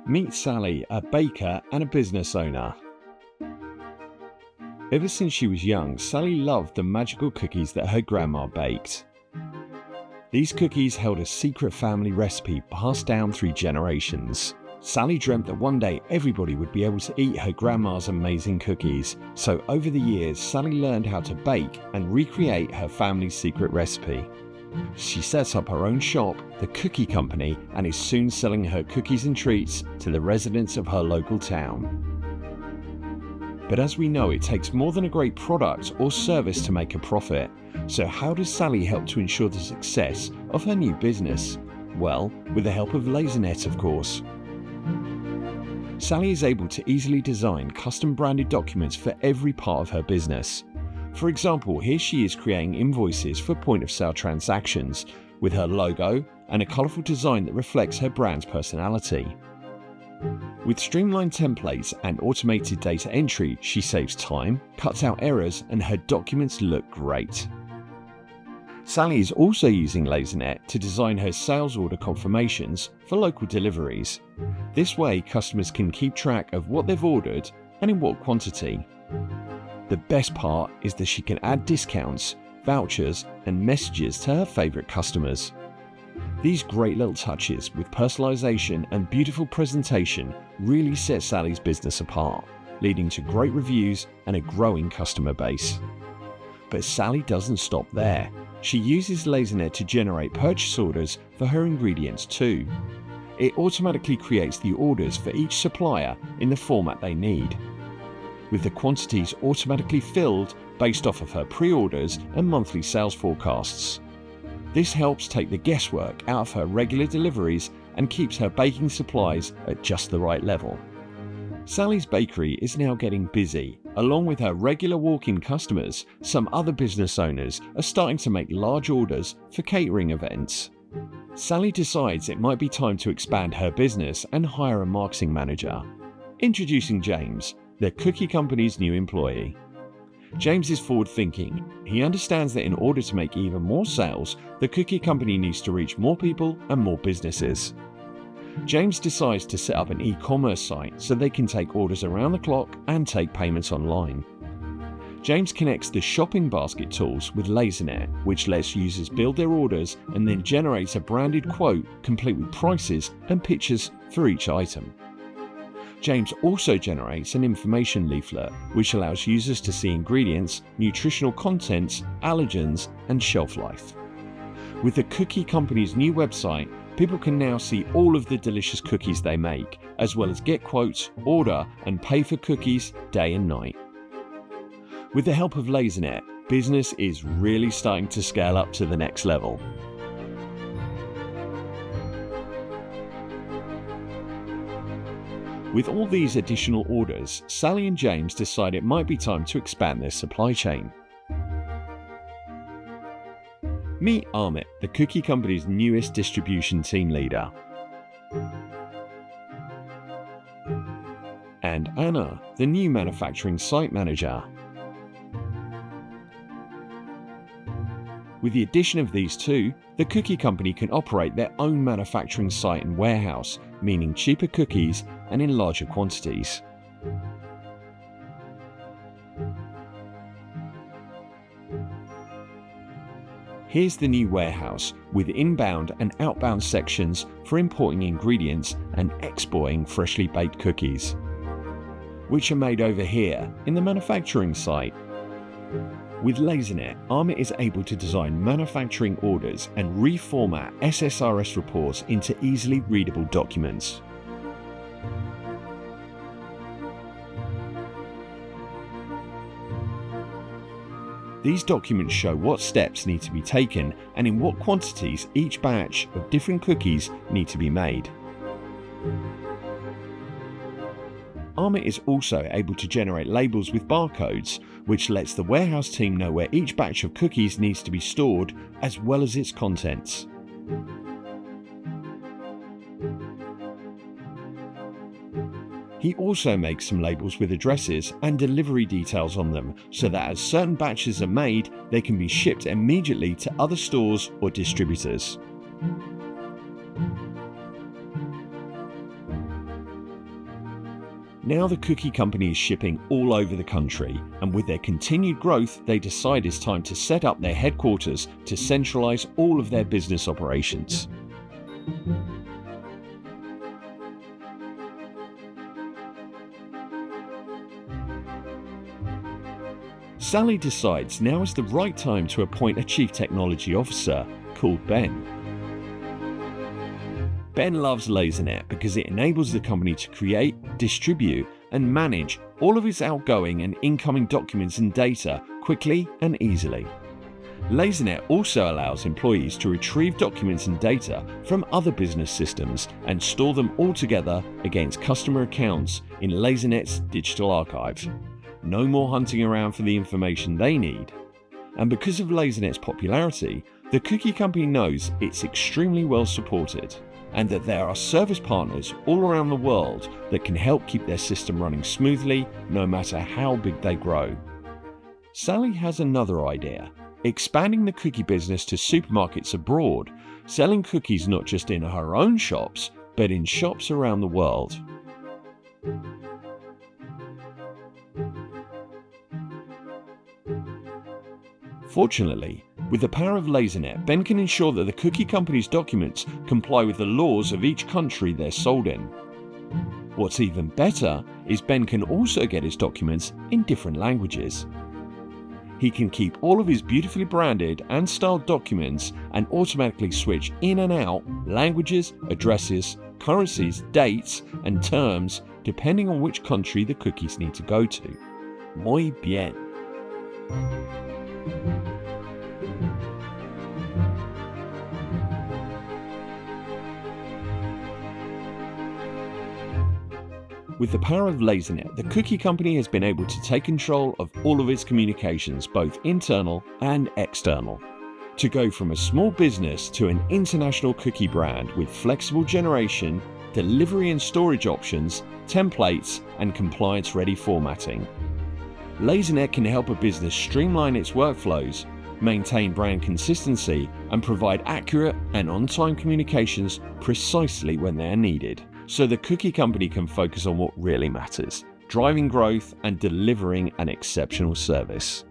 Meet Sally, a baker and a business owner. Ever since she was young, Sally loved the magical cookies that her grandma baked. These cookies held a secret family recipe passed down through generations. Sally dreamt that one day everybody would be able to eat her grandma's amazing cookies, so over the years Sally learned how to bake and recreate her family's secret recipe. She sets up her own shop, the Cookie Company, and is soon selling her cookies and treats to the residents of her local town. But as we know, it takes more than a great product or service to make a profit. So how does Sally help to ensure the success of her new business? Well, with the help of Lasernet, of course. Sally is able to easily design custom branded documents for every part of her business. For example, here she is creating invoices for point-of-sale transactions with her logo and a colourful design that reflects her brand's personality. With streamlined templates and automated data entry, she saves time, cuts out errors, and her documents look great. Sally is also using Lasernet to design her sales order confirmations for local deliveries. This way, customers can keep track of what they've ordered and in what quantity. The best part is that she can add discounts, vouchers, and messages to her favourite customers. These great little touches with personalisation and beautiful presentation really set Sally's business apart, leading to great reviews and a growing customer base. But Sally doesn't stop there. She uses Lasernet to generate purchase orders for her ingredients too. It automatically creates the orders for each supplier in the format they need, with the quantities automatically filled based off of her pre-orders and monthly sales forecasts. This helps take the guesswork out of her regular deliveries and keeps her baking supplies at just the right level. Sally's bakery is now getting busy. Along with her regular walk-in customers, some other business owners are starting to make large orders for catering events. Sally decides it might be time to expand her business and hire a marketing manager. Introducing James, the Cookie Company's new employee. James is forward-thinking. He understands that in order to make even more sales, the Cookie Company needs to reach more people and more businesses. James decides to set up an e-commerce site so they can take orders around the clock and take payments online. James connects the shopping basket tools with Lasernet, which lets users build their orders and then generates a branded quote complete with prices and pictures for each item. James also generates an information leaflet which allows users to see ingredients, nutritional contents, allergens, and shelf life. With the Cookie Company's new website, people can now see all of the delicious cookies they make, as well as get quotes, order, and pay for cookies day and night. With the help of Lasernet, business is really starting to scale up to the next level. With all these additional orders, Sally and James decide it might be time to expand their supply chain. Meet Amit, the Cookie Company's newest distribution team leader. And Anna, the new manufacturing site manager. With the addition of these two, the Cookie Company can operate their own manufacturing site and warehouse, meaning cheaper cookies and in larger quantities. Here's the new warehouse with inbound and outbound sections for importing ingredients and exporting freshly baked cookies, which are made over here in the manufacturing site. With Lasernet, Amit is able to design manufacturing orders and reformat SSRS reports into easily readable documents. These documents show what steps need to be taken and in what quantities each batch of different cookies need to be made. Amit is also able to generate labels with barcodes, which lets the warehouse team know where each batch of cookies needs to be stored, as well as its contents. He also makes some labels with addresses and delivery details on them, so that as certain batches are made, they can be shipped immediately to other stores or distributors. Now the cookie company is shipping all over the country, and with their continued growth, they decide it's time to set up their headquarters to centralize all of their business operations. Sally decides now is the right time to appoint a chief technology officer called Ben. Ben loves Lasernet because it enables the company to create, distribute, and manage all of its outgoing and incoming documents and data quickly and easily. Lasernet also allows employees to retrieve documents and data from other business systems and store them all together against customer accounts in Lasernet's digital archive. No more hunting around for the information they need. And because of Lasernet's popularity, the cookie company knows it's extremely well supported, and that there are service partners all around the world that can help keep their system running smoothly no matter how big they grow. Sally has another idea, expanding the cookie business to supermarkets abroad, selling cookies not just in her own shops, but in shops around the world. Fortunately, with the power of Lasernet, Ben can ensure that the cookie company's documents comply with the laws of each country they're sold in. What's even better is Ben can also get his documents in different languages. He can keep all of his beautifully branded and styled documents and automatically switch in and out languages, addresses, currencies, dates, and terms depending on which country the cookies need to go to. Muy bien. With the power of Lasernet, the cookie company has been able to take control of all of its communications, both internal and external. To go from a small business to an international cookie brand with flexible generation, delivery and storage options, templates, and compliance-ready formatting. Lasernet can help a business streamline its workflows, maintain brand consistency, and provide accurate and on-time communications precisely when they are needed, so the cookie company can focus on what really matters, driving growth and delivering an exceptional service.